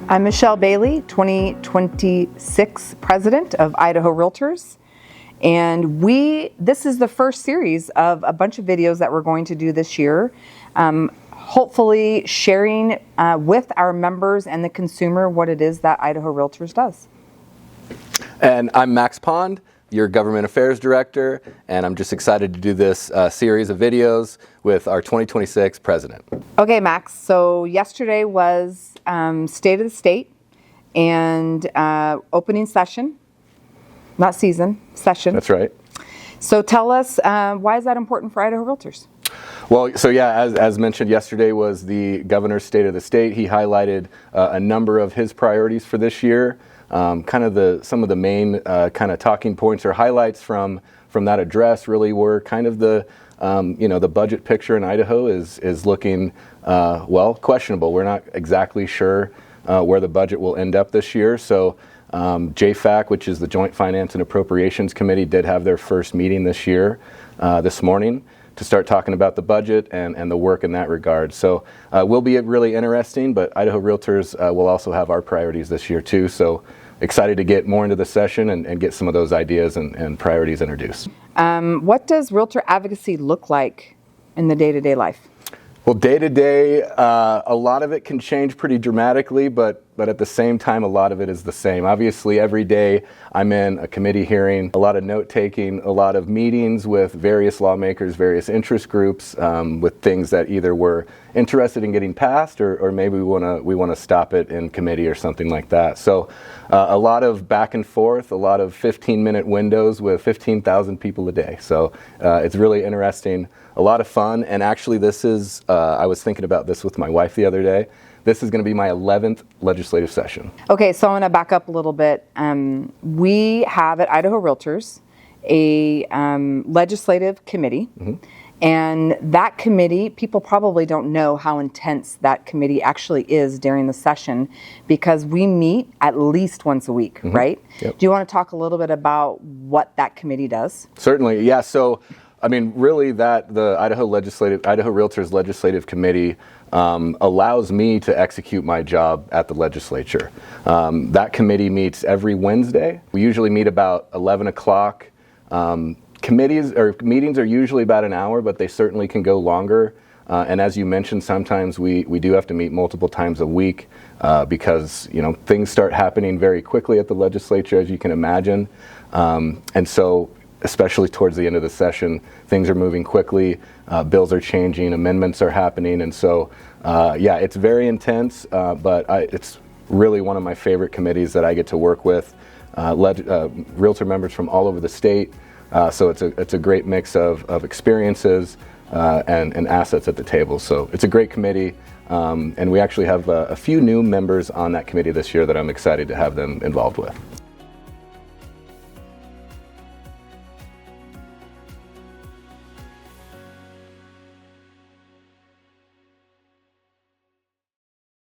I'm Michelle Bailey, 2026 President of Idaho Realtors. And this is the first series of a bunch of videos that we're going to do this year. Hopefully sharing with our members and the consumer what it is that Idaho Realtors does. And I'm Max Pond, your Government Affairs Director, and I'm just excited to do this series of videos with our 2026 President. Okay, Max, so yesterday was State of the State and opening session, not season, session. That's right. So tell us, why is that important for Idaho Realtors? Well, so yeah, as mentioned, yesterday was the Governor's State of the State. He highlighted a number of his priorities for this year. Some of the main kind of talking points or highlights from that address really were kind of the the budget picture in Idaho is looking well, questionable. We're not exactly sure where the budget will end up this year. So JFAC, which is the Joint Finance and Appropriations Committee, did have their first meeting this year, this morning, to start talking about the budget and the work in that regard. So will be really interesting, but Idaho Realtors will also have our priorities this year too. So excited to get more into the session and get some of those ideas and priorities introduced. What does realtor advocacy look like in the day-to-day life? Well, day-to-day, a lot of it can change pretty dramatically, but at the same time, a lot of it is the same. Obviously, every day I'm in a committee hearing, a lot of note-taking, a lot of meetings with various lawmakers, various interest groups, with things that either we're interested in getting passed or maybe we want to stop it in committee or something like that. So a lot of back and forth, a lot of 15-minute windows with 15,000 people a day. So it's really interesting, a lot of fun, and actually this is, I was thinking about this with my wife the other day. This is going to be my 11th legislative session. Okay, so I'm going to back up a little bit. We have at Idaho Realtors a legislative committee, and that committee, people probably don't know how intense that committee actually is during the session because we meet at least once a week, right? Yep. Do you want to talk a little bit about what that committee does? Certainly, yeah. So, I mean, really the Idaho Realtors Legislative Committee allows me to execute my job at the legislature. That committee meets every Wednesday. We usually meet about 11 o'clock. Meetings are usually about an hour, but they certainly can go longer. And as you mentioned, sometimes we do have to meet multiple times a week because things start happening very quickly at the legislature, as you can imagine. And so, especially towards the end of the session, things are moving quickly, bills are changing, amendments are happening, and so, yeah, it's very intense, but it's really one of my favorite committees that I get to work with, realtor members from all over the state, so it's a great mix of experiences and assets at the table. So it's a great committee, and we actually have a few new members on that committee this year that I'm excited to have them involved with.